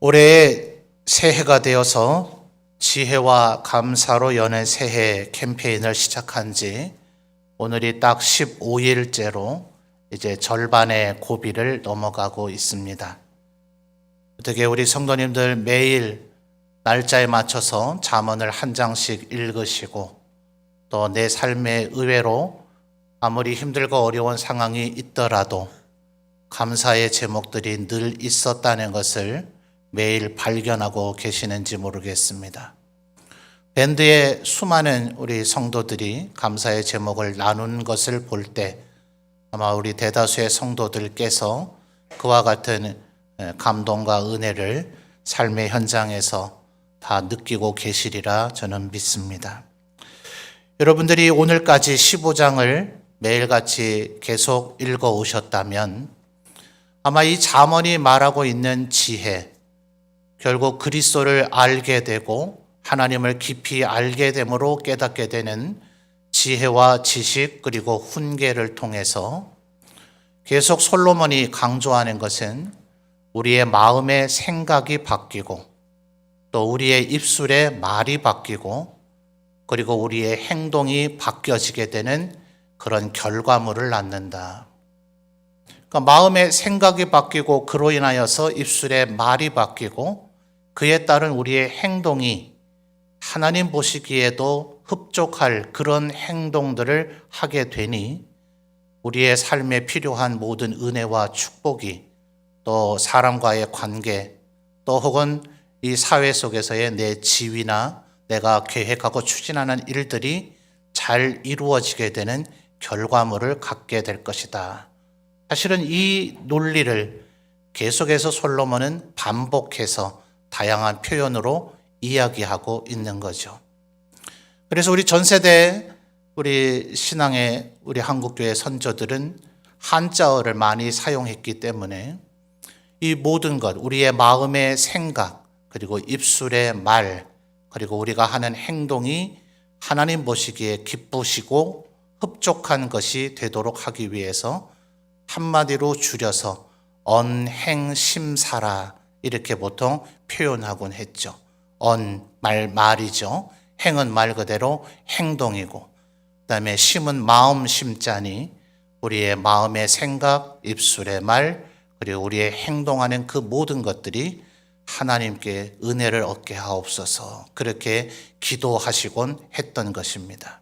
올해 새해가 되어서 지혜와 감사로 여는 새해 캠페인을 시작한 지 오늘이 딱 15일째로 이제 절반의 고비를 넘어가고 있습니다. 어떻게 우리 성도님들 매일 날짜에 맞춰서 잠언을 한 장씩 읽으시고 또 내 삶에 의외로 아무리 힘들고 어려운 상황이 있더라도 감사의 제목들이 늘 있었다는 것을 매일 발견하고 계시는지 모르겠습니다. 밴드의 수많은 우리 성도들이 감사의 제목을 나눈 것을 볼 때 아마 우리 대다수의 성도들께서 그와 같은 감동과 은혜를 삶의 현장에서 다 느끼고 계시리라 저는 믿습니다. 여러분들이 오늘까지 15장을 매일같이 계속 읽어 오셨다면 아마 이 잠언이 말하고 있는 지혜, 결국 그리스도를 알게 되고 하나님을 깊이 알게 됨으로 깨닫게 되는 지혜와 지식 그리고 훈계를 통해서 계속 솔로몬이 강조하는 것은 우리의 마음의 생각이 바뀌고 또 우리의 입술의 말이 바뀌고 그리고 우리의 행동이 바뀌어지게 되는 그런 결과물을 낳는다. 그러니까 마음의 생각이 바뀌고 그로 인하여서 입술의 말이 바뀌고 그에 따른 우리의 행동이 하나님 보시기에도 흡족할 그런 행동들을 하게 되니 우리의 삶에 필요한 모든 은혜와 축복이 또 사람과의 관계 또 혹은 이 사회 속에서의 내 지위나 내가 계획하고 추진하는 일들이 잘 이루어지게 되는 결과물을 갖게 될 것이다. 사실은 이 논리를 계속해서 솔로몬은 반복해서 다양한 표현으로 이야기하고 있는 거죠. 그래서 우리 전 세대 우리 신앙의 우리 한국교회 선조들은 한자어를 많이 사용했기 때문에 이 모든 것, 우리의 마음의 생각, 그리고 입술의 말, 그리고 우리가 하는 행동이 하나님 보시기에 기쁘시고 흡족한 것이 되도록 하기 위해서 한마디로 줄여서 언행심사라 이렇게 보통 표현하곤 했죠. 말이죠. 행은 말 그대로 행동이고 그다음에 심은 마음 심자니 우리의 마음의 생각, 입술의 말 그리고 우리의 행동하는 그 모든 것들이 하나님께 은혜를 얻게 하옵소서 그렇게 기도하시곤 했던 것입니다.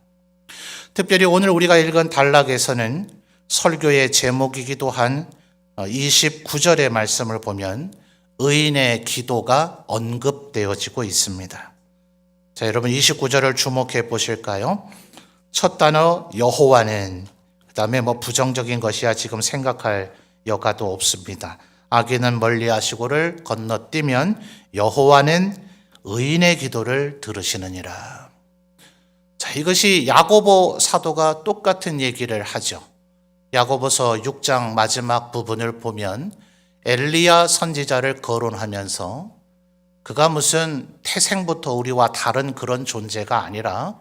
특별히 오늘 우리가 읽은 단락에서는 설교의 제목이기도 한 29절의 말씀을 보면 의인의 기도가 언급되어지고 있습니다. 자, 여러분 29절을 주목해 보실까요? 첫 단어 여호와는, 그 다음에 부정적인 것이야 지금 생각할 여가도 없습니다. 악인은 멀리하시고를 건너뛰면 여호와는 의인의 기도를 들으시느니라. 자, 이것이 야고보 사도가 똑같은 얘기를 하죠. 야고보서 6장 마지막 부분을 보면 엘리야 선지자를 거론하면서 그가 무슨 태생부터 우리와 다른 그런 존재가 아니라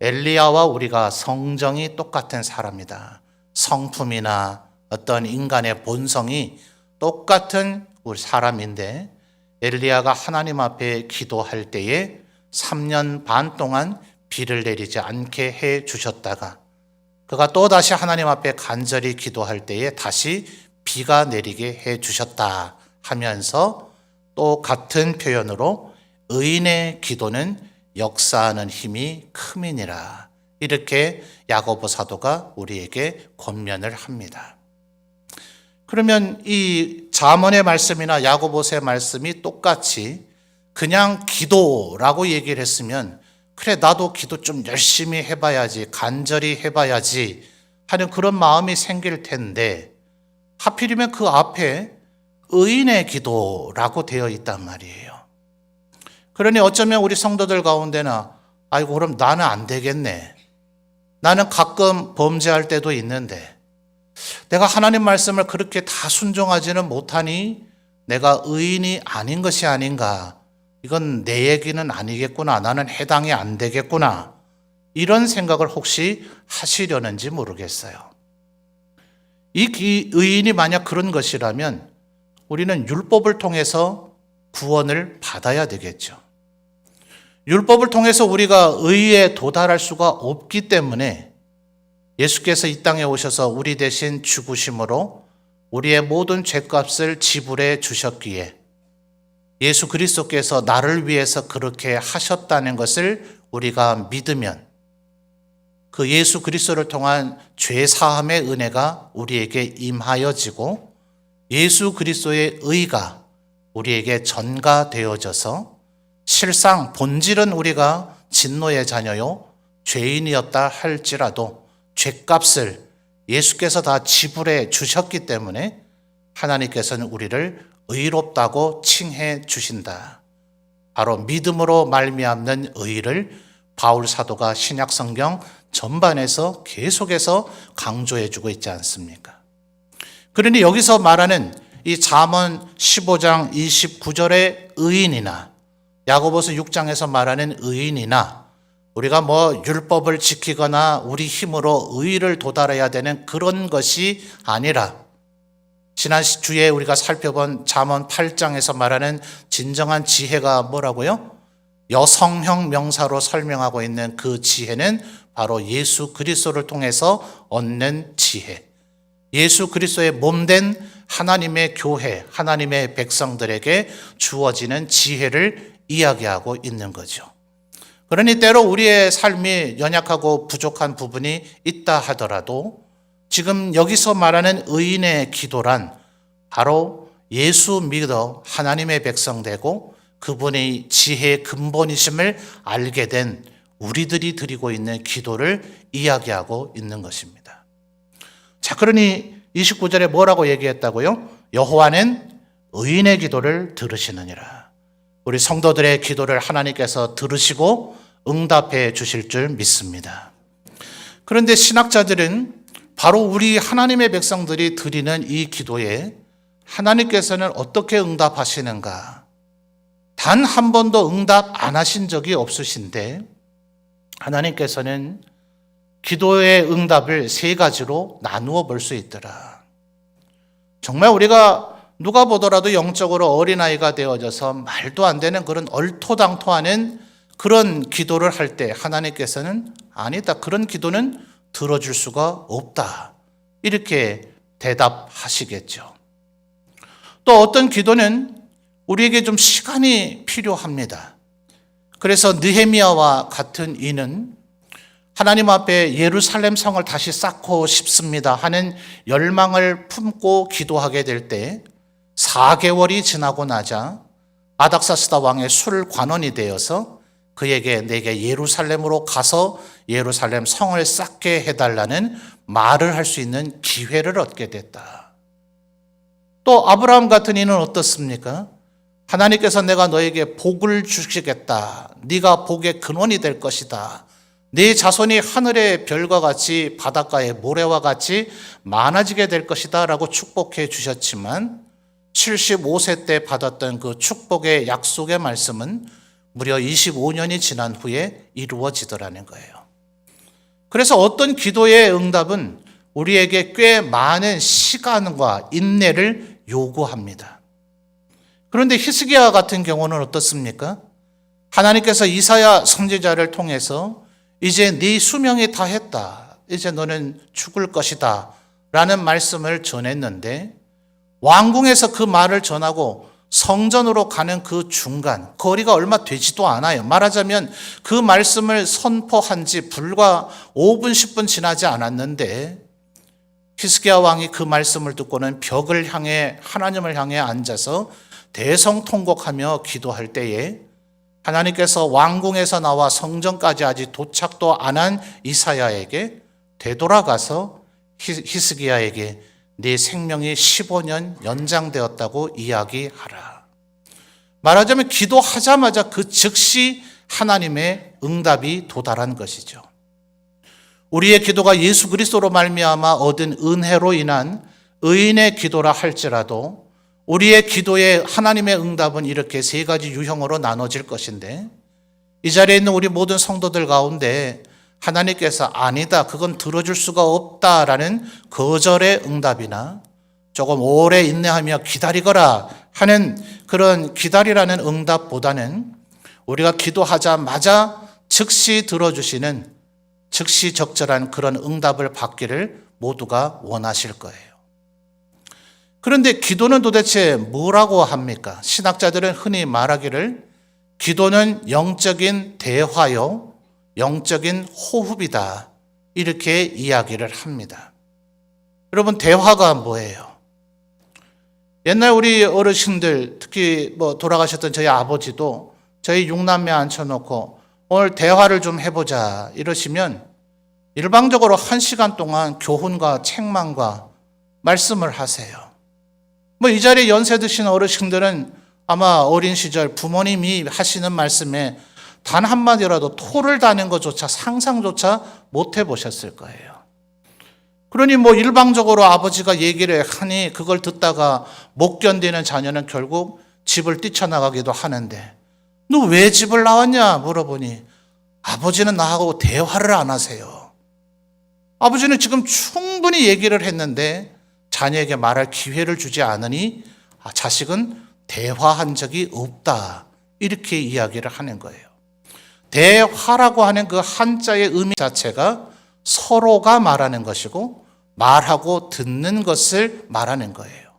엘리야와 우리가 성정이 똑같은 사람이다. 성품이나 어떤 인간의 본성이 똑같은 우리 사람인데 엘리야가 하나님 앞에 기도할 때에 3년 반 동안 비를 내리지 않게 해 주셨다가 그가 또다시 하나님 앞에 간절히 기도할 때에 다시 비가 내리게 해 주셨다 하면서 또 같은 표현으로 의인의 기도는 역사하는 힘이 큼이니라 이렇게 야고보 사도가 우리에게 권면을 합니다. 그러면 이 잠언의 말씀이나 야고보서의 말씀이 똑같이 그냥 기도라고 얘기를 했으면 그래 나도 기도 좀 열심히 해봐야지 간절히 해봐야지 하는 그런 마음이 생길 텐데 하필이면 그 앞에 의인의 기도라고 되어 있단 말이에요. 그러니 어쩌면 우리 성도들 가운데나 아이고 그럼 나는 안 되겠네. 나는 가끔 범죄할 때도 있는데 내가 하나님 말씀을 그렇게 다 순종하지는 못하니 내가 의인이 아닌 것이 아닌가. 이건 내 얘기는 아니겠구나. 나는 해당이 안 되겠구나. 이런 생각을 혹시 하시려는지 모르겠어요. 이 의인이 만약 그런 것이라면 우리는 율법을 통해서 구원을 받아야 되겠죠. 율법을 통해서 우리가 의에 도달할 수가 없기 때문에 예수께서 이 땅에 오셔서 우리 대신 죽으심으로 우리의 모든 죄값을 지불해 주셨기에 예수 그리스도께서 나를 위해서 그렇게 하셨다는 것을 우리가 믿으면 그 예수 그리스도를 통한 죄 사함의 은혜가 우리에게 임하여지고 예수 그리스도의 의가 우리에게 전가되어져서 실상 본질은 우리가 진노의 자녀요 죄인이었다 할지라도 죄값을 예수께서 다 지불해 주셨기 때문에 하나님께서는 우리를 의롭다고 칭해 주신다. 바로 믿음으로 말미암는 의를 바울 사도가 신약 성경 전반에서 계속해서 강조해 주고 있지 않습니까? 그러니 여기서 말하는 이 잠언 15장 29절의 의인이나 야고보서 6장에서 말하는 의인이나 우리가 율법을 지키거나 우리 힘으로 의를 도달해야 되는 그런 것이 아니라 지난 주에 우리가 살펴본 잠언 8장에서 말하는 진정한 지혜가 뭐라고요? 여성형 명사로 설명하고 있는 그 지혜는 바로 예수 그리스도를 통해서 얻는 지혜. 예수 그리스도의 몸된 하나님의 교회, 하나님의 백성들에게 주어지는 지혜를 이야기하고 있는 거죠. 그러니 때로 우리의 삶이 연약하고 부족한 부분이 있다 하더라도 지금 여기서 말하는 의인의 기도란 바로 예수 믿어 하나님의 백성 되고 그분의 지혜의 근본이심을 알게 된 우리들이 드리고 있는 기도를 이야기하고 있는 것입니다. 자, 그러니 29절에 뭐라고 얘기했다고요? 여호와는 의인의 기도를 들으시느니라. 우리 성도들의 기도를 하나님께서 들으시고 응답해 주실 줄 믿습니다. 그런데 신학자들은 바로 우리 하나님의 백성들이 드리는 이 기도에 하나님께서는 어떻게 응답하시는가? 단 한 번도 응답 안 하신 적이 없으신데 하나님께서는 기도의 응답을 세 가지로 나누어 볼 수 있더라. 정말 우리가 누가 보더라도 영적으로 어린아이가 되어져서 말도 안 되는 그런 얼토당토하는 그런 기도를 할 때 하나님께서는 아니다. 그런 기도는 들어줄 수가 없다. 이렇게 대답하시겠죠. 또 어떤 기도는 우리에게 좀 시간이 필요합니다. 그래서 느헤미야와 같은 이는 하나님 앞에 예루살렘 성을 다시 쌓고 싶습니다 하는 열망을 품고 기도하게 될 때 4개월이 지나고 나자 아닥사스다 왕의 술 관원이 되어서 그에게 내게 예루살렘으로 가서 예루살렘 성을 쌓게 해달라는 말을 할 수 있는 기회를 얻게 됐다. 또 아브라함 같은 이는 어떻습니까? 하나님께서 내가 너에게 복을 주시겠다. 네가 복의 근원이 될 것이다. 네 자손이 하늘의 별과 같이 바닷가의 모래와 같이 많아지게 될 것이다 라고 축복해 주셨지만 75세 때 받았던 그 축복의 약속의 말씀은 무려 25년이 지난 후에 이루어지더라는 거예요. 그래서 어떤 기도의 응답은 우리에게 꽤 많은 시간과 인내를 요구합니다. 그런데 히스기야 같은 경우는 어떻습니까? 하나님께서 이사야 선지자를 통해서 이제 네 수명이 다 했다. 이제 너는 죽을 것이다. 라는 말씀을 전했는데 왕궁에서 그 말을 전하고 성전으로 가는 그 중간 거리가 얼마 되지도 않아요. 말하자면 그 말씀을 선포한 지 불과 5분 10분 지나지 않았는데 히스기야 왕이 그 말씀을 듣고는 벽을 향해 하나님을 향해 앉아서 대성통곡하며 기도할 때에 하나님께서 왕궁에서 나와 성전까지 아직 도착도 안 한 이사야에게 되돌아가서 히스기야에게 네 생명이 15년 연장되었다고 이야기하라. 말하자면 기도하자마자 그 즉시 하나님의 응답이 도달한 것이죠. 우리의 기도가 예수 그리스도로 말미암아 얻은 은혜로 인한 의인의 기도라 할지라도 우리의 기도에 하나님의 응답은 이렇게 세 가지 유형으로 나눠질 것인데 이 자리에 있는 우리 모든 성도들 가운데 하나님께서 아니다, 그건 들어줄 수가 없다라는 거절의 응답이나 조금 오래 인내하며 기다리거라 하는 그런 기다리라는 응답보다는 우리가 기도하자마자 즉시 들어주시는 즉시 적절한 그런 응답을 받기를 모두가 원하실 거예요. 그런데 기도는 도대체 뭐라고 합니까? 신학자들은 흔히 말하기를 기도는 영적인 대화요, 영적인 호흡이다. 이렇게 이야기를 합니다. 여러분, 대화가 뭐예요? 옛날 우리 어르신들, 특히 돌아가셨던 저희 아버지도 저희 6남매 앉혀놓고 오늘 대화를 좀 해보자 이러시면 일방적으로 1시간 동안 교훈과 책망과 말씀을 하세요. 이 자리에 연세 드신 어르신들은 아마 어린 시절 부모님이 하시는 말씀에 단 한마디라도 토를 다는 것조차 상상조차 못 해보셨을 거예요. 그러니 일방적으로 아버지가 얘기를 하니 그걸 듣다가 못 견디는 자녀는 결국 집을 뛰쳐나가기도 하는데 너 왜 집을 나왔냐 물어보니 아버지는 나하고 대화를 안 하세요. 아버지는 지금 충분히 얘기를 했는데 자녀에게 말할 기회를 주지 않으니 자식은 대화한 적이 없다. 이렇게 이야기를 하는 거예요. 대화라고 하는 그 한자의 의미 자체가 서로가 말하는 것이고 말하고 듣는 것을 말하는 거예요.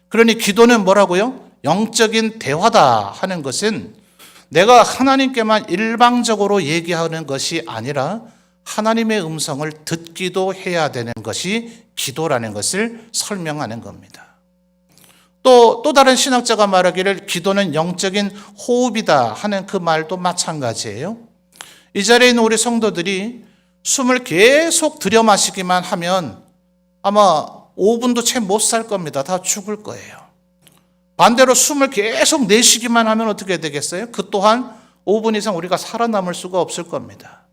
그러니 기도는 뭐라고요? 영적인 대화다 하는 것은 내가 하나님께만 일방적으로 얘기하는 것이 아니라 하나님의 음성을 듣기도 해야 되는 것이 기도라는 것을 설명하는 겁니다. 또 다른 신학자가 말하기를 기도는 영적인 호흡이다 하는 그 말도 마찬가지예요. 이 자리에 있는 우리 성도들이 숨을 계속 들여 마시기만 하면 아마 5분도 채 못 살 겁니다. 다 죽을 거예요. 반대로 숨을 계속 내쉬기만 하면 어떻게 되겠어요? 그 또한 5분 이상 우리가 살아남을 수가 없을 겁니다.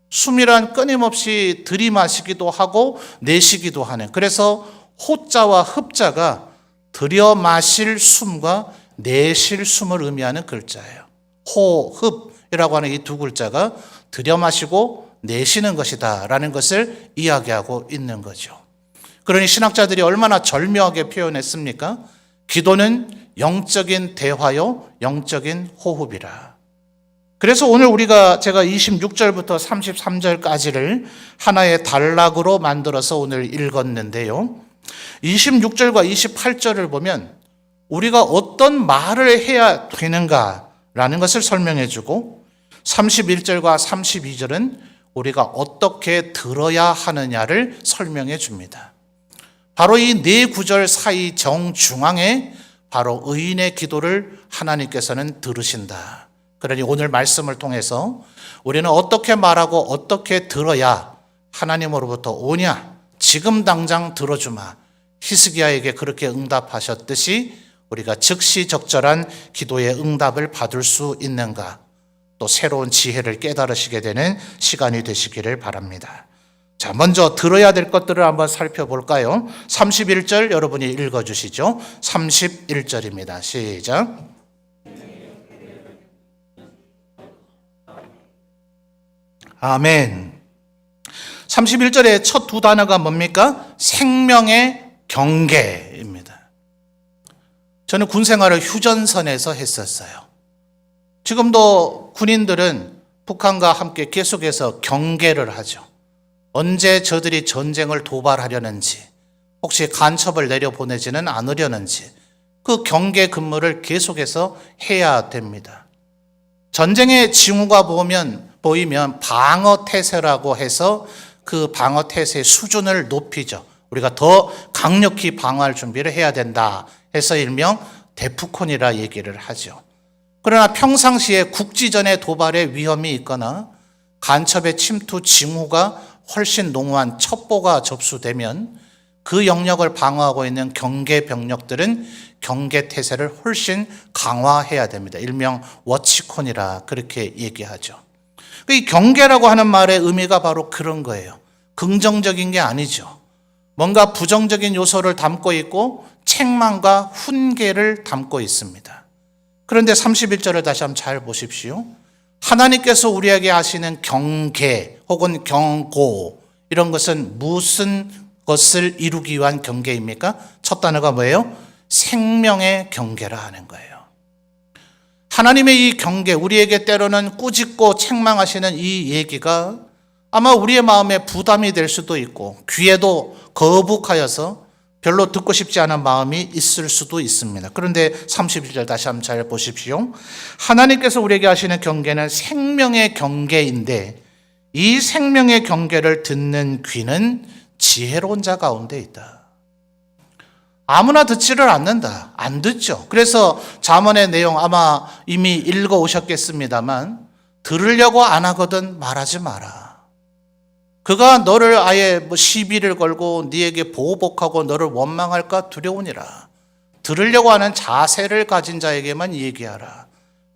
숨이란 끊임없이 들이마시기도 하고 내쉬기도 하는, 그래서 호자와 흡자가 들여 마실 숨과 내쉴 숨을 의미하는 글자예요. 호흡이라고 하는 이 두 글자가 들여 마시고 내쉬는 것이다 라는 것을 이야기하고 있는 거죠. 그러니 신학자들이 얼마나 절묘하게 표현했습니까? 기도는 영적인 대화요, 영적인 호흡이라. 그래서 오늘 제가 26절부터 33절까지를 하나의 단락으로 만들어서 오늘 읽었는데요. 26절과 28절을 보면 우리가 어떤 말을 해야 되는가라는 것을 설명해 주고 31절과 32절은 우리가 어떻게 들어야 하느냐를 설명해 줍니다. 바로 이 네 구절 사이 정중앙에 바로 의인의 기도를 하나님께서는 들으신다. 그러니 오늘 말씀을 통해서 우리는 어떻게 말하고 어떻게 들어야 하나님으로부터 오냐, 지금 당장 들어주마. 히스기야에게 그렇게 응답하셨듯이 우리가 즉시 적절한 기도의 응답을 받을 수 있는가, 또 새로운 지혜를 깨달으시게 되는 시간이 되시기를 바랍니다. 자, 먼저 들어야 될 것들을 한번 살펴볼까요? 31절 여러분이 읽어주시죠. 31절입니다. 시작. 아멘. 31절의 첫 두 단어가 뭡니까? 생명의 경계입니다. 저는 군 생활을 휴전선에서 했었어요. 지금도 군인들은 북한과 함께 계속해서 경계를 하죠. 언제 저들이 전쟁을 도발하려는지, 혹시 간첩을 내려보내지는 않으려는지 그 경계 근무를 계속해서 해야 됩니다. 전쟁의 징후가 보이면 방어태세라고 해서 그 방어태세의 수준을 높이죠. 우리가 더 강력히 방어할 준비를 해야 된다 해서 일명 데프콘이라 얘기를 하죠. 그러나 평상시에 국지전의 도발의 위험이 있거나 간첩의 침투 징후가 훨씬 농후한 첩보가 접수되면 그 영역을 방어하고 있는 경계 병력들은 경계 태세를 훨씬 강화해야 됩니다. 일명 워치콘이라 그렇게 얘기하죠. 이 경계라고 하는 말의 의미가 바로 그런 거예요. 긍정적인 게 아니죠. 뭔가 부정적인 요소를 담고 있고 책망과 훈계를 담고 있습니다. 그런데 31절을 다시 한번 잘 보십시오. 하나님께서 우리에게 하시는 경계 혹은 경고, 이런 것은 무슨 것을 이루기 위한 경계입니까? 첫 단어가 뭐예요? 생명의 경계라 하는 거예요. 하나님의 이 경계, 우리에게 때로는 꾸짖고 책망하시는 이 얘기가 아마 우리의 마음에 부담이 될 수도 있고 귀에도 거북하여서 별로 듣고 싶지 않은 마음이 있을 수도 있습니다. 그런데 31절 다시 한번 잘 보십시오. 하나님께서 우리에게 하시는 경계는 생명의 경계인데 이 생명의 경계를 듣는 귀는 지혜로운 자 가운데 있다. 아무나 듣지를 않는다. 안 듣죠. 그래서 잠언의 내용 아마 이미 읽어 오셨겠습니다만 들으려고 안 하거든 말하지 마라. 그가 너를 아예 시비를 걸고 네에게 보복하고 너를 원망할까 두려우니라. 들으려고 하는 자세를 가진 자에게만 얘기하라.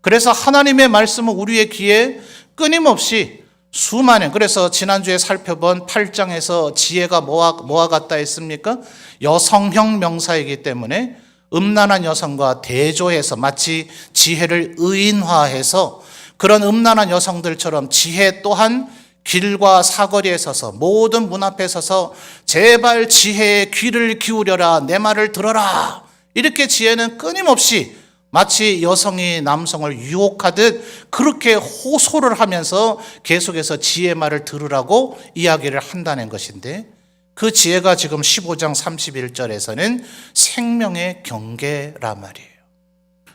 그래서 하나님의 말씀은 우리의 귀에 끊임없이 수많은, 그래서 지난주에 살펴본 8장에서 지혜가 뭐와 같다 했습니까? 여성형 명사이기 때문에 음란한 여성과 대조해서 마치 지혜를 의인화해서 그런 음란한 여성들처럼 지혜 또한 길과 사거리에 서서 모든 문 앞에 서서 제발 지혜의 귀를 기울여라, 내 말을 들어라. 이렇게 지혜는 끊임없이 마치 여성이 남성을 유혹하듯 그렇게 호소를 하면서 계속해서 지혜의 말을 들으라고 이야기를 한다는 것인데 그 지혜가 지금 15장 31절에서는 생명의 경계라 말이에요.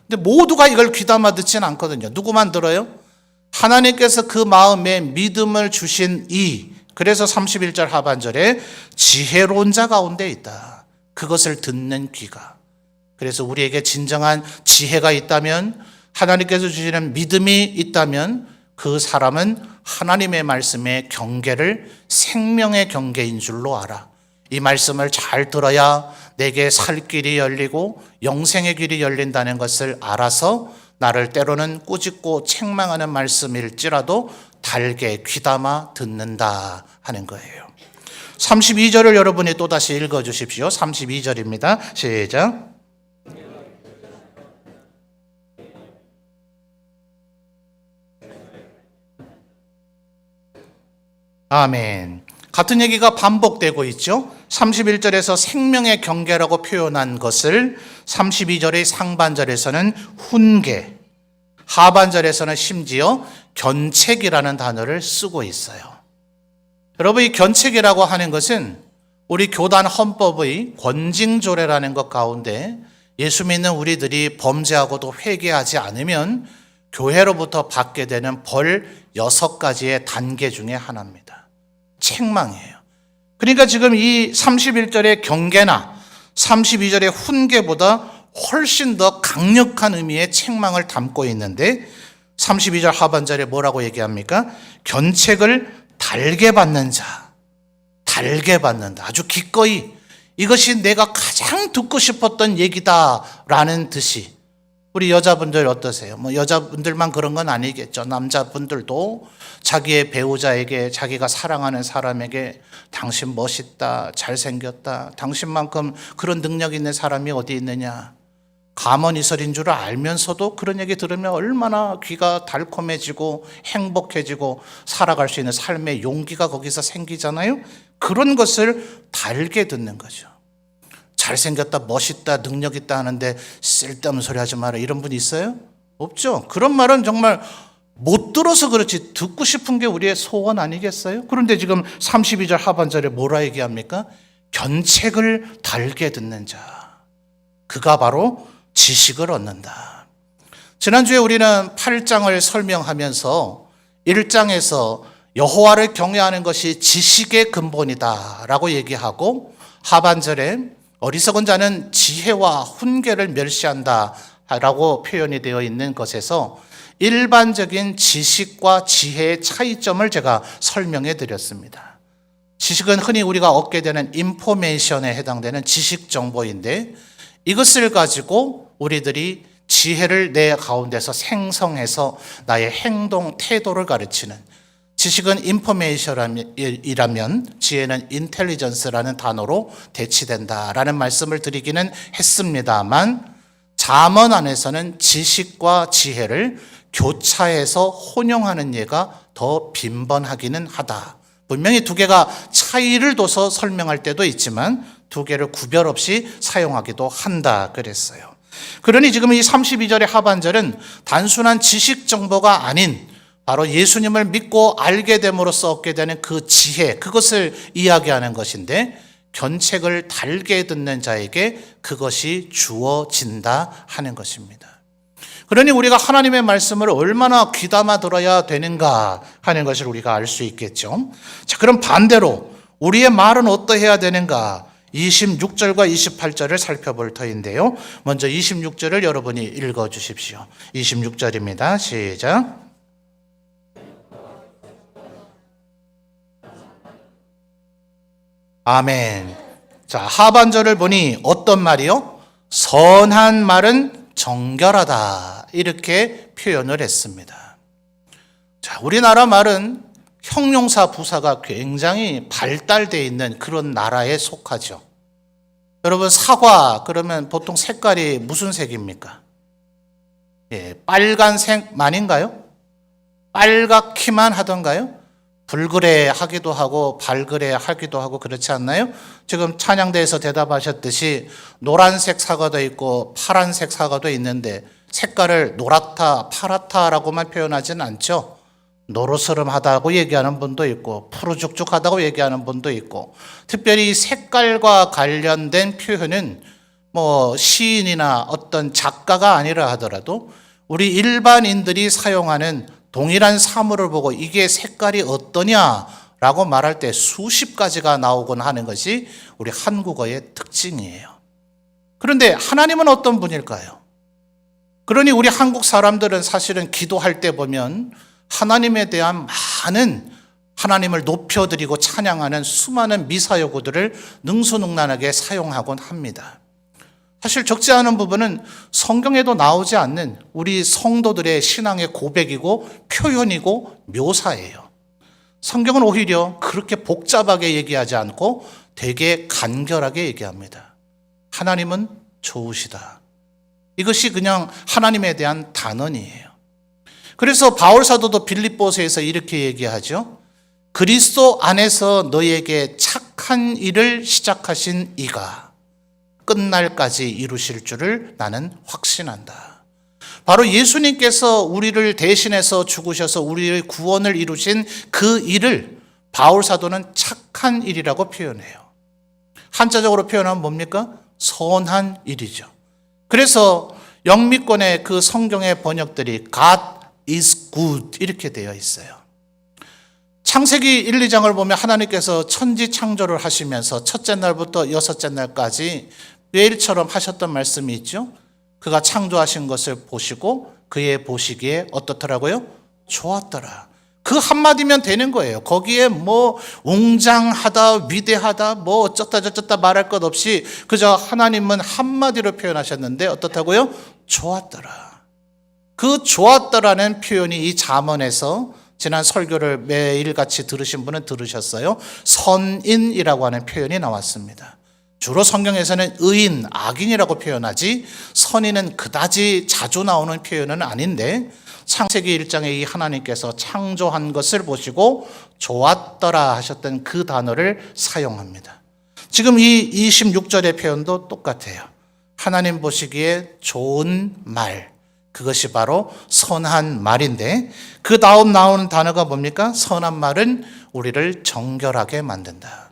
근데 모두가 이걸 귀담아 듣지는 않거든요. 누구만 들어요? 하나님께서 그 마음에 믿음을 주신 그래서 31절 하반절에 지혜로운 자 가운데 있다. 그것을 듣는 귀가. 그래서 우리에게 진정한 지혜가 있다면, 하나님께서 주시는 믿음이 있다면 그 사람은 하나님의 말씀의 경계를 생명의 경계인 줄로 알아. 이 말씀을 잘 들어야 내게 살 길이 열리고 영생의 길이 열린다는 것을 알아서 나를 때로는 꾸짖고 책망하는 말씀일지라도 달게 귀담아 듣는다 하는 거예요. 32절을 여러분이 또다시 읽어주십시오. 32절입니다. 시작. 아멘. 같은 얘기가 반복되고 있죠. 31절에서 생명의 경계라고 표현한 것을 32절의 상반절에서는 훈계, 하반절에서는 심지어 견책이라는 단어를 쓰고 있어요. 여러분, 이 견책이라고 하는 것은 우리 교단 헌법의 권징조례라는 것 가운데 예수 믿는 우리들이 범죄하고도 회개하지 않으면 교회로부터 받게 되는 벌 6가지의 단계 중에 하나입니다. 책망이에요. 그러니까 지금 이 31절의 경계나 32절의 훈계보다 훨씬 더 강력한 의미의 책망을 담고 있는데 32절 하반절에 뭐라고 얘기합니까? 견책을 달게 받는 자, 달게 받는다. 아주 기꺼이 이것이 내가 가장 듣고 싶었던 얘기다라는 듯이. 우리 여자분들 어떠세요? 여자분들만 그런 건 아니겠죠. 남자분들도 자기의 배우자에게, 자기가 사랑하는 사람에게 당신 멋있다, 잘생겼다, 당신만큼 그런 능력 있는 사람이 어디 있느냐, 가문이설인 줄 알면서도 그런 얘기 들으면 얼마나 귀가 달콤해지고 행복해지고 살아갈 수 있는 삶의 용기가 거기서 생기잖아요. 그런 것을 달게 듣는 거죠. 잘생겼다, 멋있다, 능력 있다 하는데 쓸데없는 소리 하지 마라, 이런 분 있어요? 없죠. 그런 말은 정말 못 들어서 그렇지 듣고 싶은 게 우리의 소원 아니겠어요? 그런데 지금 32절 하반절에 뭐라 얘기합니까? 견책을 달게 듣는 자, 그가 바로 지식을 얻는다. 지난주에 우리는 8장을 설명하면서 1장에서 여호와를 경외하는 것이 지식의 근본이다 라고 얘기하고, 하반절에 어리석은 자는 지혜와 훈계를 멸시한다 라고 표현이 되어 있는 것에서 일반적인 지식과 지혜의 차이점을 제가 설명해 드렸습니다. 지식은 흔히 우리가 얻게 되는 인포메이션에 해당되는 지식 정보인데, 이것을 가지고 우리들이 지혜를 내 가운데서 생성해서 나의 행동, 태도를 가르치는, 지식은 인포메이션이라면 지혜는 인텔리전스라는 단어로 대치된다라는 말씀을 드리기는 했습니다만, 잠언 안에서는 지식과 지혜를 교차해서 혼용하는 예가 더 빈번하기는 하다. 분명히 두 개가 차이를 둬서 설명할 때도 있지만 두 개를 구별 없이 사용하기도 한다 그랬어요. 그러니 지금 이 32절의 하반절은 단순한 지식 정보가 아닌 바로 예수님을 믿고 알게 됨으로써 얻게 되는 그 지혜, 그것을 이야기하는 것인데, 견책을 달게 듣는 자에게 그것이 주어진다 하는 것입니다. 그러니 우리가 하나님의 말씀을 얼마나 귀담아 들어야 되는가 하는 것을 우리가 알 수 있겠죠. 자, 그럼 반대로 우리의 말은 어떠해야 되는가? 26절과 28절을 살펴볼 터인데요. 먼저 26절을 여러분이 읽어 주십시오. 26절입니다. 시작. 아멘. 자, 하반절을 보니 어떤 말이요? 선한 말은 정결하다, 이렇게 표현을 했습니다. 자, 우리나라 말은 형용사 부사가 굉장히 발달되어 있는 그런 나라에 속하죠. 여러분, 사과 그러면 보통 색깔이 무슨 색입니까? 빨간색만인가요? 빨갛기만 하던가요? 불그레 하기도 하고 발그레 하기도 하고 그렇지 않나요? 지금 찬양대에서 대답하셨듯이 노란색 사과도 있고 파란색 사과도 있는데 색깔을 노랗다, 파랗다라고만 표현하지는 않죠. 노르스름하다고 얘기하는 분도 있고 푸르죽죽하다고 얘기하는 분도 있고, 특별히 색깔과 관련된 표현은 시인이나 어떤 작가가 아니라 하더라도 우리 일반인들이 사용하는 동일한 사물을 보고 이게 색깔이 어떠냐라고 말할 때 수십 가지가 나오곤 하는 것이 우리 한국어의 특징이에요. 그런데 하나님은 어떤 분일까요? 그러니 우리 한국 사람들은 사실은 기도할 때 보면 하나님에 대한 많은, 하나님을 높여드리고 찬양하는 수많은 미사여구들을 능수능란하게 사용하곤 합니다. 사실 적지 않은 부분은 성경에도 나오지 않는 우리 성도들의 신앙의 고백이고 표현이고 묘사예요. 성경은 오히려 그렇게 복잡하게 얘기하지 않고 되게 간결하게 얘기합니다. 하나님은 좋으시다. 이것이 그냥 하나님에 대한 단언이에요. 그래서 바울 사도도 빌립보서에서 이렇게 얘기하죠. 그리스도 안에서 너에게 착한 일을 시작하신 이가 끝날까지 이루실 줄을 나는 확신한다. 바로 예수님께서 우리를 대신해서 죽으셔서 우리의 구원을 이루신 그 일을 바울 사도는 착한 일이라고 표현해요. 한자적으로 표현하면 뭡니까? 선한 일이죠. 그래서 영미권의 그 성경의 번역들이 God is good 이렇게 되어 있어요. 창세기 1, 2장을 보면 하나님께서 천지 창조를 하시면서 첫째 날부터 여섯째 날까지 매일처럼 하셨던 말씀이 있죠. 그가 창조하신 것을 보시고 그의 보시기에 어떻더라고요? 좋았더라. 그 한마디면 되는 거예요. 거기에 웅장하다, 위대하다, 어쩌다 저쩌다 말할 것 없이 그저 하나님은 한마디로 표현하셨는데 어떻다고요? 좋았더라. 그 좋았더라는 표현이 이 잠언에서 지난 설교를 매일같이 들으신 분은 들으셨어요. 선인이라고 하는 표현이 나왔습니다. 주로 성경에서는 의인, 악인이라고 표현하지 선인은 그다지 자주 나오는 표현은 아닌데, 창세기 1장에 이 하나님께서 창조한 것을 보시고 좋았더라 하셨던 그 단어를 사용합니다. 지금 이 26절의 표현도 똑같아요. 하나님 보시기에 좋은 말, 그것이 바로 선한 말인데, 그 다음 나오는 단어가 뭡니까? 선한 말은 우리를 정결하게 만든다.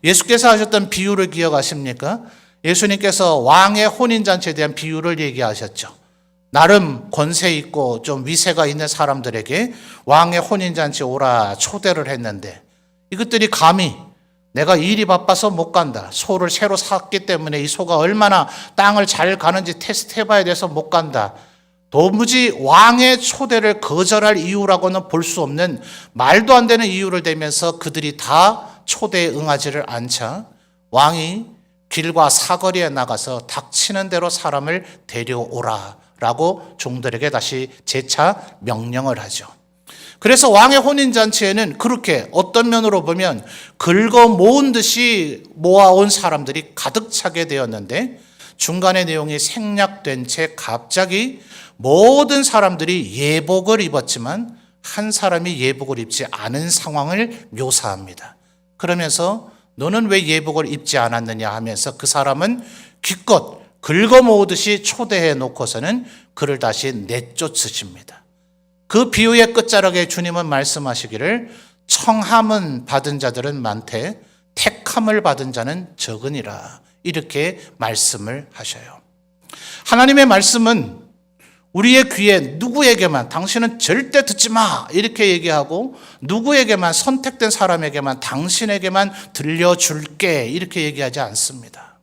예수께서 하셨던 비유를 기억하십니까? 예수님께서 왕의 혼인잔치에 대한 비유를 얘기하셨죠. 나름 권세 있고 좀 위세가 있는 사람들에게 왕의 혼인잔치 오라 초대를 했는데, 이것들이 감히 내가 일이 바빠서 못 간다, 소를 새로 샀기 때문에 이 소가 얼마나 땅을 잘 가는지 테스트 해봐야 돼서 못 간다, 도무지 왕의 초대를 거절할 이유라고는 볼 수 없는 말도 안 되는 이유를 대면서 그들이 다 초대에 응하지를 않자 왕이 길과 사거리에 나가서 닥치는 대로 사람을 데려오라 라고 종들에게 다시 재차 명령을 하죠. 그래서 왕의 혼인잔치에는 그렇게 어떤 면으로 보면 긁어 모은 듯이 모아온 사람들이 가득 차게 되었는데, 중간의 내용이 생략된 채 갑자기 모든 사람들이 예복을 입었지만 한 사람이 예복을 입지 않은 상황을 묘사합니다. 그러면서 너는 왜 예복을 입지 않았느냐 하면서 그 사람은 기껏 긁어모으듯이 초대해 놓고서는 그를 다시 내쫓으십니다. 그 비유의 끝자락에 주님은 말씀하시기를 청함은 받은 자들은 많되 택함을 받은 자는 적으니라, 이렇게 말씀을 하셔요. 하나님의 말씀은 우리의 귀에 누구에게만, 당신은 절대 듣지 마, 이렇게 얘기하고 누구에게만, 선택된 사람에게만, 당신에게만 들려줄게, 이렇게 얘기하지 않습니다.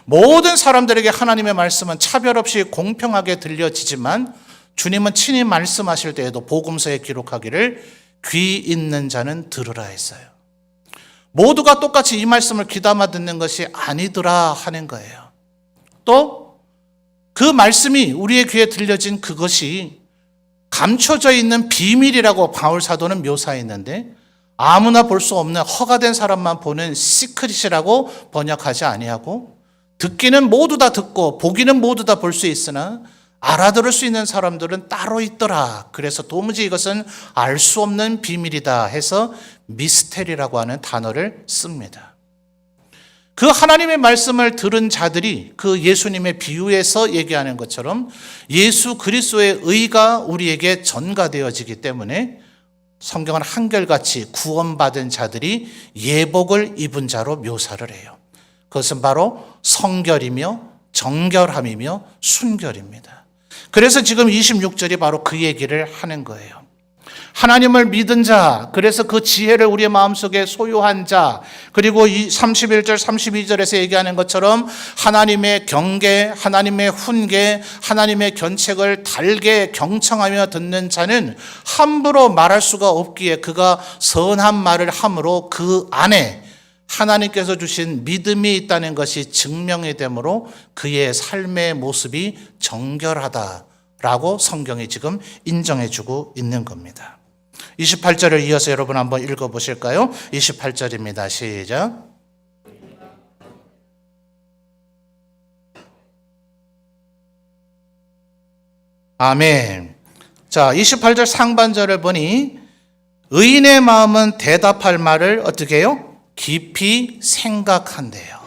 모든 사람들에게 하나님의 말씀은 차별 없이 공평하게 들려지지만 주님은 친히 말씀하실 때에도 복음서에 기록하기를 귀 있는 자는 들으라 했어요. 모두가 똑같이 이 말씀을 귀담아 듣는 것이 아니더라 하는 거예요. 또 그 말씀이 우리의 귀에 들려진 그것이 감춰져 있는 비밀이라고 바울 사도는 묘사했는데, 아무나 볼 수 없는 허가된 사람만 보는 시크릿이라고 번역하지 아니하고, 듣기는 모두 다 듣고 보기는 모두 다 볼 수 있으나 알아들을 수 있는 사람들은 따로 있더라. 그래서 도무지 이것은 알 수 없는 비밀이다 해서 미스테리라고 하는 단어를 씁니다. 그 하나님의 말씀을 들은 자들이 그 예수님의 비유에서 얘기하는 것처럼 예수 그리스도의 의가 우리에게 전가되어지기 때문에 성경은 한결같이 구원받은 자들이 예복을 입은 자로 묘사를 해요. 그것은 바로 성결이며 정결함이며 순결입니다. 그래서 지금 26절이 바로 그 얘기를 하는 거예요. 하나님을 믿은 자, 그래서 그 지혜를 우리의 마음속에 소유한 자, 그리고 31절 32절에서 얘기하는 것처럼 하나님의 경계, 하나님의 훈계, 하나님의 견책을 달게 경청하며 듣는 자는 함부로 말할 수가 없기에 그가 선한 말을 함으로 그 안에 하나님께서 주신 믿음이 있다는 것이 증명이 되므로 그의 삶의 모습이 정결하다라고 성경이 지금 인정해주고 있는 겁니다. 28절을 이어서 여러분 한번 읽어보실까요? 28절입니다. 시작. 아멘. 자, 28절 상반절을 보니 의인의 마음은 대답할 말을 어떻게 해요? 깊이 생각한대요.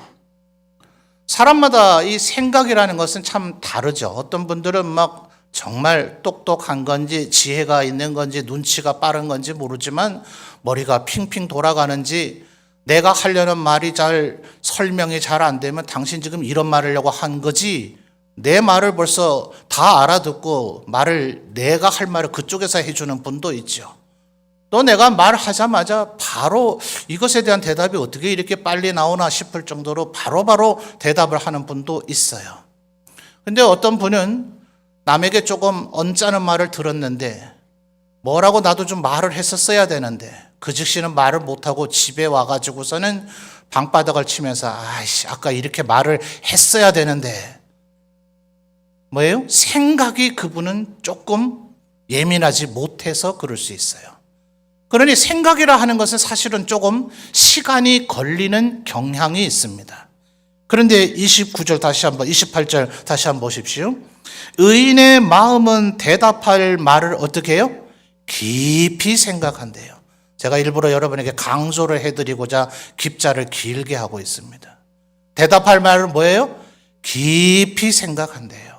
사람마다 이 생각이라는 것은 참 다르죠. 어떤 분들은 막 정말 똑똑한 건지 지혜가 있는 건지 눈치가 빠른 건지 모르지만 머리가 핑핑 돌아가는지 내가 하려는 말이 잘 설명이 잘 안 되면 당신 지금 이런 말을 하려고 한 거지, 내 말을 벌써 다 알아듣고 말을 내가 할 말을 그쪽에서 해주는 분도 있죠. 또 내가 말하자마자 바로 이것에 대한 대답이 어떻게 이렇게 빨리 나오나 싶을 정도로 바로바로 대답을 하는 분도 있어요. 근데 어떤 분은 남에게 조금 언짢은 말을 들었는데 뭐라고 나도 좀 말을 했었어야 되는데 그 즉시는 말을 못하고 집에 와가지고서는 방바닥을 치면서 아이씨 아까 이렇게 말을 했어야 되는데, 뭐예요? 생각이 그분은 조금 예민하지 못해서 그럴 수 있어요. 그러니 생각이라 하는 것은 사실은 조금 시간이 걸리는 경향이 있습니다. 그런데 29절 다시 한번, 28절 다시 한번 보십시오. 의인의 마음은 대답할 말을 어떻게 해요? 깊이 생각한대요. 제가 일부러 여러분에게 강조를 해드리고자 깊자를 길게 하고 있습니다. 대답할 말은 뭐예요? 깊이 생각한대요.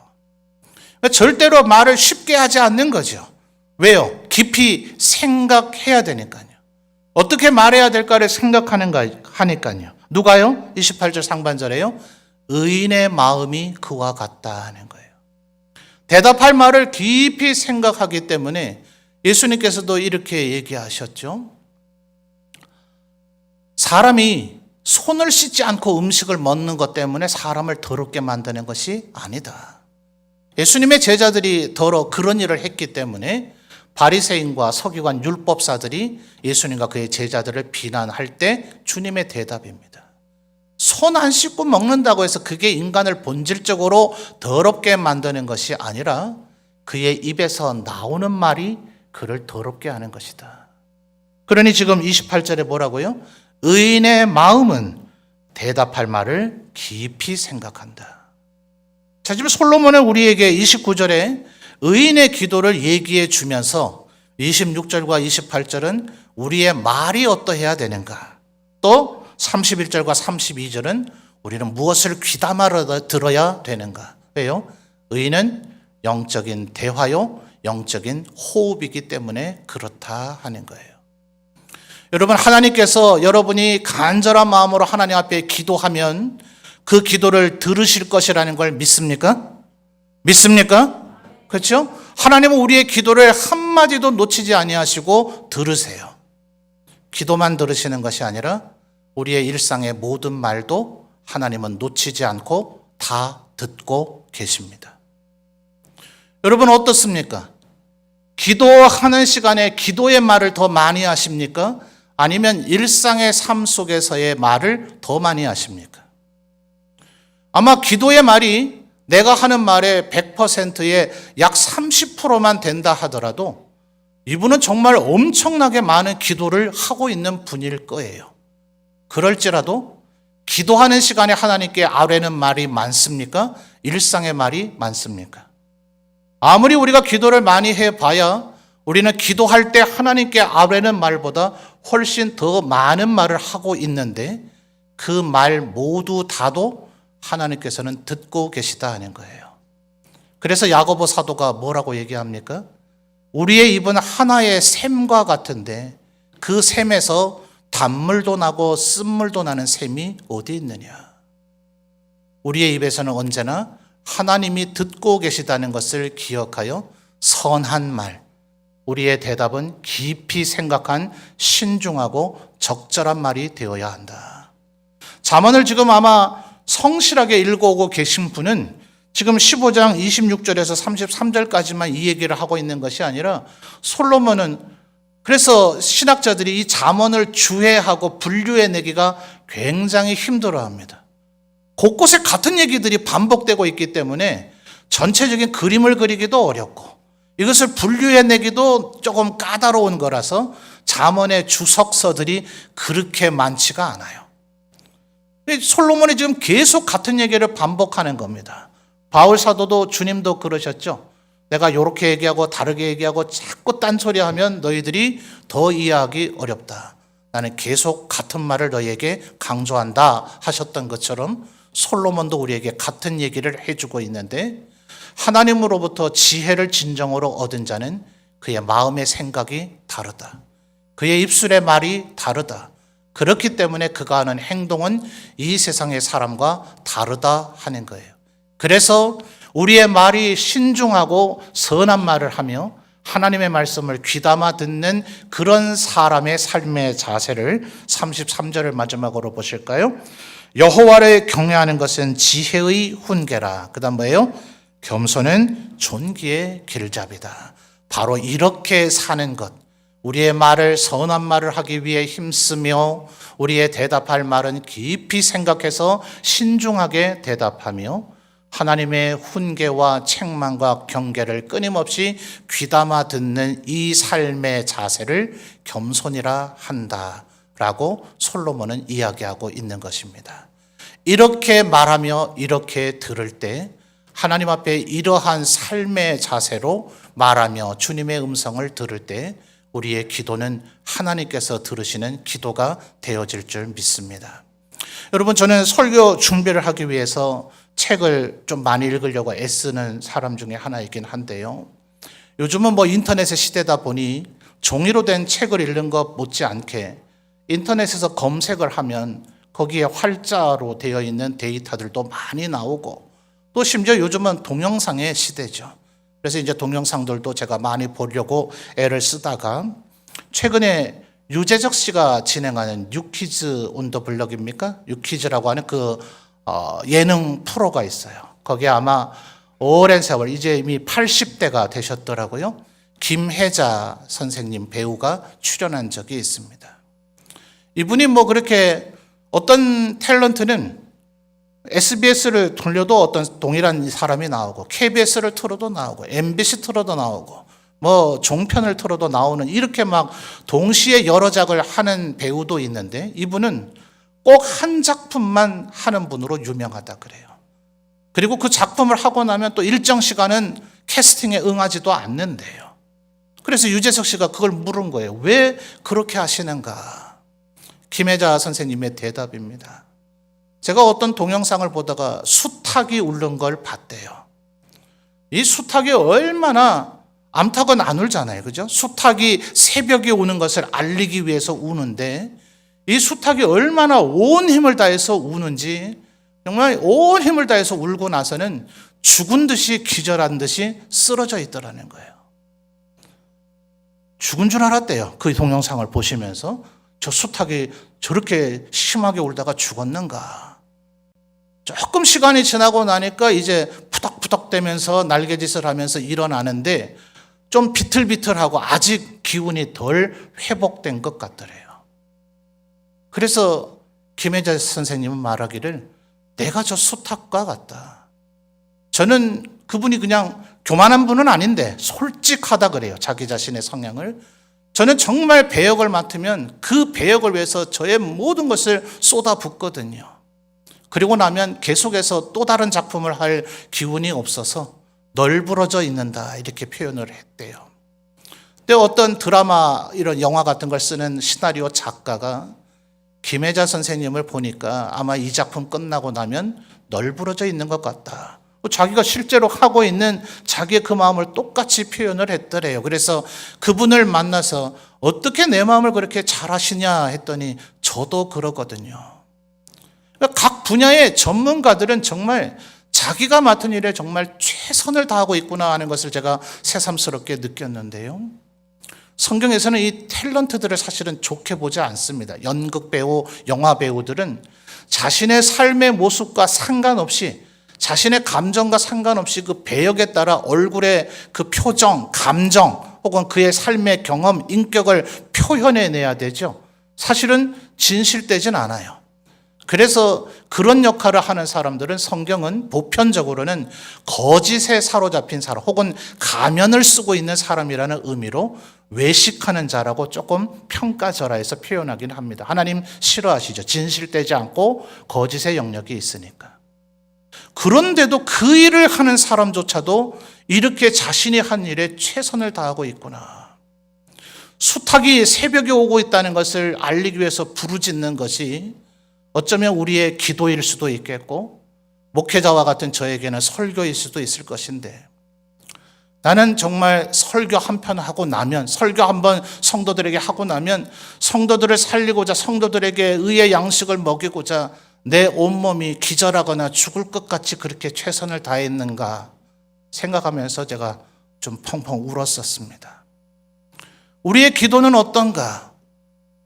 절대로 말을 쉽게 하지 않는 거죠. 왜요? 깊이 생각해야 되니까요. 어떻게 말해야 될까를 하니까요. 누가요? 28절 상반절에요. 의인의 마음이 그와 같다 하는 거예요. 대답할 말을 깊이 생각하기 때문에 예수님께서도 이렇게 얘기하셨죠. 사람이 손을 씻지 않고 음식을 먹는 것 때문에 사람을 더럽게 만드는 것이 아니다. 예수님의 제자들이 그런 일을 했기 때문에 바리새인과 서기관 율법사들이 예수님과 그의 제자들을 비난할 때 주님의 대답입니다. 손 안 씻고 먹는다고 해서 그게 인간을 본질적으로 더럽게 만드는 것이 아니라 그의 입에서 나오는 말이 그를 더럽게 하는 것이다. 그러니 지금 28절에 뭐라고요? 의인의 마음은 대답할 말을 깊이 생각한다. 자, 지금 솔로몬은 우리에게 29절에 의인의 기도를 얘기해 주면서 26절과 28절은 우리의 말이 어떠해야 되는가, 또 31절과 32절은 우리는 무엇을 귀담아 들어야 되는가? 왜요? 의는 영적인 대화요, 영적인 호흡이기 때문에 그렇다 하는 거예요. 여러분, 하나님께서 여러분이 간절한 마음으로 하나님 앞에 기도하면 그 기도를 들으실 것이라는 걸 믿습니까? 믿습니까? 그렇죠? 하나님은 우리의 기도를 한마디도 놓치지 아니하시고 들으세요. 기도만 들으시는 것이 아니라 우리의 일상의 모든 말도 하나님은 놓치지 않고 다 듣고 계십니다. 여러분 어떻습니까? 기도하는 시간에 기도의 말을 더 많이 하십니까? 아니면 일상의 삶 속에서의 말을 더 많이 하십니까? 아마 기도의 말이 내가 하는 말의 100%의 약 30%만 된다 하더라도 이분은 정말 엄청나게 많은 기도를 하고 있는 분일 거예요. 그럴지라도 기도하는 시간에 하나님께 아뢰는 말이 많습니까? 일상의 말이 많습니까? 아무리 우리가 기도를 많이 해봐야 우리는 기도할 때 하나님께 아뢰는 말보다 훨씬 더 많은 말을 하고 있는데 그 말 모두 다도 하나님께서는 듣고 계시다 하는 거예요. 그래서 야고보 사도가 뭐라고 얘기합니까? 우리의 입은 하나의 샘과 같은데 그 샘에서 단물도 나고 쓴물도 나는 샘이 어디 있느냐? 우리의 입에서는 언제나 하나님이 듣고 계시다는 것을 기억하여 선한 말, 우리의 대답은 깊이 생각한 신중하고 적절한 말이 되어야 한다. 잠언을 지금 아마 성실하게 읽어오고 계신 분은 지금 15장 26절에서 33절까지만 이 얘기를 하고 있는 것이 아니라 솔로몬은 그래서 신학자들이 이 잠언을 주해하고 분류해내기가 굉장히 힘들어합니다. 곳곳에 같은 얘기들이 반복되고 있기 때문에 전체적인 그림을 그리기도 어렵고 이것을 분류해내기도 조금 까다로운 거라서 잠언의 주석서들이 그렇게 많지가 않아요. 솔로몬이 지금 계속 같은 얘기를 반복하는 겁니다. 바울 사도도 주님도 그러셨죠. 내가 이렇게 얘기하고 다르게 얘기하고 자꾸 딴소리하면 너희들이 더 이해하기 어렵다. 나는 계속 같은 말을 너희에게 강조한다 하셨던 것처럼 솔로몬도 우리에게 같은 얘기를 해주고 있는데 하나님으로부터 지혜를 진정으로 얻은 자는 그의 마음의 생각이 다르다. 그의 입술의 말이 다르다. 그렇기 때문에 그가 하는 행동은 이 세상의 사람과 다르다 하는 거예요. 그래서 우리의 말이 신중하고 선한 말을 하며 하나님의 말씀을 귀담아 듣는 그런 사람의 삶의 자세를 33절을 마지막으로 보실까요? 여호와를 경외하는 것은 지혜의 훈계라. 그 다음 뭐예요? 겸손은 존귀의 길잡이다. 바로 이렇게 사는 것. 우리의 말을 선한 말을 하기 위해 힘쓰며 우리의 대답할 말은 깊이 생각해서 신중하게 대답하며 하나님의 훈계와 책망과 경계를 끊임없이 귀담아 듣는 이 삶의 자세를 겸손이라 한다라고 솔로몬은 이야기하고 있는 것입니다. 이렇게 말하며 이렇게 들을 때 하나님 앞에 이러한 삶의 자세로 말하며 주님의 음성을 들을 때 우리의 기도는 하나님께서 들으시는 기도가 되어질 줄 믿습니다. 여러분, 저는 설교 준비를 하기 위해서 책을 좀 많이 읽으려고 애쓰는 사람 중에 하나이긴 한데요. 요즘은 인터넷의 시대다 보니 종이로 된 책을 읽는 것 못지않게 인터넷에서 검색을 하면 거기에 활자로 되어 있는 데이터들도 많이 나오고 또 심지어 요즘은 동영상의 시대죠. 그래서 이제 동영상들도 제가 많이 보려고 애를 쓰다가 최근에 유재석 씨가 진행하는 뉴키즈 온 더 블럭입니까? 뉴키즈라고 하는 그 예능 프로가 있어요. 거기에 아마 오랜 세월, 이제 이미 80대가 되셨더라고요. 김혜자 선생님 배우가 출연한 적이 있습니다. 이분이 그렇게 어떤 탤런트는 SBS를 돌려도 어떤 동일한 사람이 나오고 KBS를 틀어도 나오고 MBC 틀어도 나오고 종편을 틀어도 나오는 이렇게 막 동시에 여러 작을 하는 배우도 있는데 이분은 꼭 한 작품만 하는 분으로 유명하다 그래요. 그리고 그 작품을 하고 나면 또 일정 시간은 캐스팅에 응하지도 않는데요. 그래서 유재석 씨가 그걸 물은 거예요. 왜 그렇게 하시는가? 김혜자 선생님의 대답입니다. 제가 어떤 동영상을 보다가 수탉이 울는 걸 봤대요. 이 수탉이 얼마나, 암탉은 안 울잖아요. 그죠? 수탉이 새벽에 우는 것을 알리기 위해서 우는데, 이 수탉이 얼마나 온 힘을 다해서 우는지, 정말 온 힘을 다해서 울고 나서는 죽은 듯이 기절한 듯이 쓰러져 있더라는 거예요. 죽은 줄 알았대요. 그 동영상을 보시면서. 저 수탉이 저렇게 심하게 울다가 죽었는가. 조금 시간이 지나고 나니까 이제 푸덕푸덕 대면서 날개짓을 하면서 일어나는데 좀 비틀비틀하고 아직 기운이 덜 회복된 것 같더래요. 그래서 김혜자 선생님은 말하기를 내가 저 수탉과 같다. 저는 그분이 그냥 교만한 분은 아닌데 솔직하다 그래요. 자기 자신의 성향을. 저는 정말 배역을 맡으면 그 배역을 위해서 저의 모든 것을 쏟아붓거든요. 그리고 나면 계속해서 또 다른 작품을 할 기운이 없어서 널브러져 있는다 이렇게 표현을 했대요. 근데 어떤 드라마 이런 영화 같은 걸 쓰는 시나리오 작가가 김혜자 선생님을 보니까 아마 이 작품 끝나고 나면 널브러져 있는 것 같다. 자기가 실제로 하고 있는 자기의 그 마음을 똑같이 표현을 했더래요. 그래서 그분을 만나서 어떻게 내 마음을 그렇게 잘 아시냐 했더니 저도 그러거든요. 각 분야의 전문가들은 정말 자기가 맡은 일에 정말 최선을 다하고 있구나 하는 것을 제가 새삼스럽게 느꼈는데요. 성경에서는 이 탤런트들을 사실은 좋게 보지 않습니다. 연극 배우, 영화 배우들은 자신의 삶의 모습과 상관없이 자신의 감정과 상관없이 그 배역에 따라 얼굴의 그 표정, 감정 혹은 그의 삶의 경험, 인격을 표현해내야 되죠. 사실은 진실되진 않아요. 그래서 그런 역할을 하는 사람들은 성경은 보편적으로는 거짓에 사로잡힌 사람 혹은 가면을 쓰고 있는 사람이라는 의미로 외식하는 자라고 조금 평가절하해서 표현하긴 합니다. 하나님 싫어하시죠. 진실되지 않고 거짓의 영역이 있으니까. 그런데도 그 일을 하는 사람조차도 이렇게 자신이 한 일에 최선을 다하고 있구나. 수탉이 새벽에 오고 있다는 것을 알리기 위해서 부르짖는 것이 어쩌면 우리의 기도일 수도 있겠고 목회자와 같은 저에게는 설교일 수도 있을 것인데 나는 정말 설교 한 편 하고 나면 설교 한 번 성도들에게 하고 나면 성도들을 살리고자 성도들에게 의의 양식을 먹이고자 내 온몸이 기절하거나 죽을 것 같이 그렇게 최선을 다했는가 생각하면서 제가 좀 펑펑 울었었습니다. 우리의 기도는 어떤가?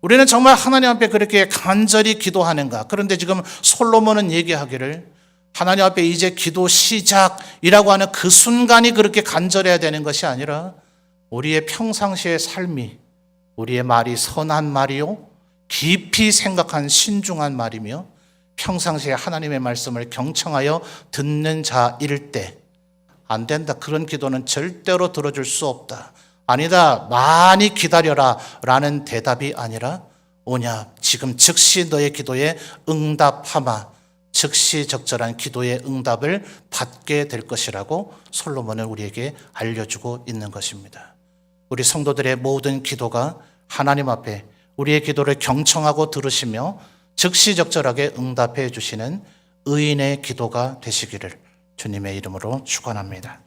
우리는 정말 하나님 앞에 그렇게 간절히 기도하는가? 그런데 지금 솔로몬은 얘기하기를 하나님 앞에 이제 기도 시작이라고 하는 그 순간이 그렇게 간절해야 되는 것이 아니라 우리의 평상시의 삶이 우리의 말이 선한 말이요 깊이 생각한 신중한 말이며 평상시에 하나님의 말씀을 경청하여 듣는 자일 때 안 된다. 그런 기도는 절대로 들어줄 수 없다. 아니다. 많이 기다려라 라는 대답이 아니라 오냐 지금 즉시 너의 기도에 응답하마 즉시 적절한 기도의 응답을 받게 될 것이라고 솔로몬은 우리에게 알려주고 있는 것입니다. 우리 성도들의 모든 기도가 하나님 앞에 우리의 기도를 경청하고 들으시며 즉시 적절하게 응답해 주시는 의인의 기도가 되시기를 주님의 이름으로 축원합니다.